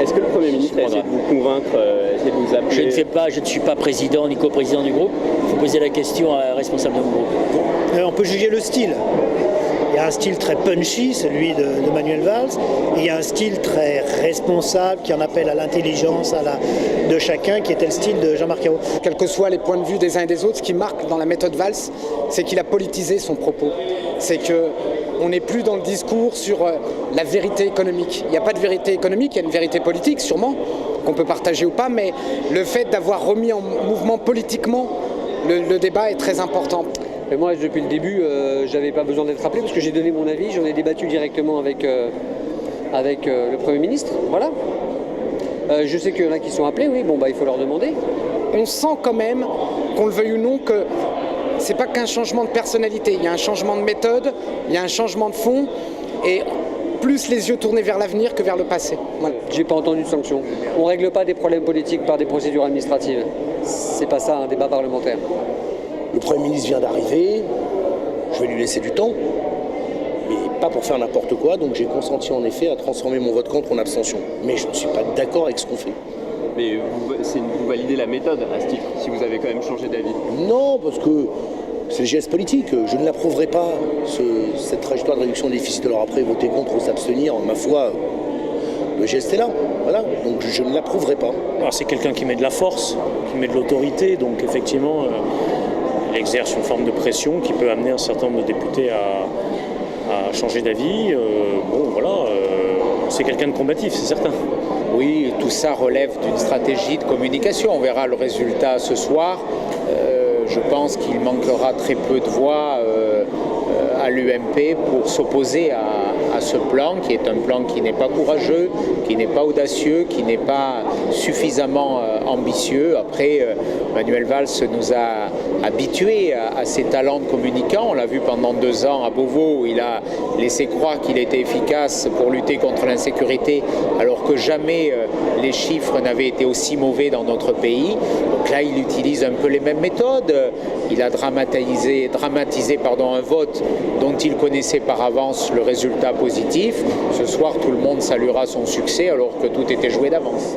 Est-ce que le Premier ministre a essayé de vous convaincre, essayé de vous appeler? Je ne suis pas président ni coprésident du groupe. Il faut poser la question à un responsable de mon groupe. On peut juger le style. Il y a un style très punchy, celui de Manuel Valls, et il y a un style très responsable qui en appelle à l'intelligence de chacun, qui était le style de Jean-Marc Ayrault. Quels que soient les points de vue des uns et des autres, ce qui marque dans la méthode Valls, c'est qu'il a politisé son propos. C'est qu'on n'est plus dans le discours sur la vérité économique. Il n'y a pas de vérité économique, il y a une vérité politique sûrement, qu'on peut partager ou pas, mais le fait d'avoir remis en mouvement politiquement le débat est très important. Et moi, depuis le début, j'avais pas besoin d'être appelé parce que j'ai donné mon avis, j'en ai débattu directement avec le Premier ministre. Voilà. Je sais qu'il y en a qui sont appelés, oui, bon, il faut leur demander. On sent quand même, qu'on le veuille ou non, que c'est pas qu'un changement de personnalité, il y a un changement de méthode, il y a un changement de fond, et plus les yeux tournés vers l'avenir que vers le passé. Voilà. J'ai pas entendu de sanctions. On règle pas des problèmes politiques par des procédures administratives. C'est pas ça un débat parlementaire. Le Premier ministre vient d'arriver, je vais lui laisser du temps, mais pas pour faire n'importe quoi, donc j'ai consenti en effet à transformer mon vote contre en abstention. Mais je ne suis pas d'accord avec ce qu'on fait. Mais vous validez la méthode à ce titre, si vous avez quand même changé d'avis? Non, parce que c'est le geste politique. Je ne l'approuverai pas, cette trajectoire de réduction des déficits. Alors après, voter contre ou s'abstenir, ma foi, le geste est là. Voilà, donc je ne l'approuverai pas. C'est quelqu'un qui met de la force, qui met de l'autorité, donc effectivement... il exerce une forme de pression qui peut amener un certain nombre de députés à changer d'avis. C'est quelqu'un de combatif, c'est certain. Oui, tout ça relève d'une stratégie de communication. On verra le résultat ce soir. Je pense qu'il manquera très peu de voix à l'UMP pour s'opposer à ce plan, qui est un plan qui n'est pas courageux, qui n'est pas audacieux, qui n'est pas suffisamment ambitieux. Après, Manuel Valls nous a habitués à ses talents de communicant. On l'a vu pendant 2 ans à Beauvau, où il a laissé croire qu'il était efficace pour lutter contre l'insécurité, alors que jamais les chiffres n'avaient été aussi mauvais dans notre pays. Donc là, il utilise un peu les mêmes méthodes. Il a dramatisé un vote dont il connaissait par avance le résultat positif. Ce soir, tout le monde saluera son succès alors que tout était joué d'avance.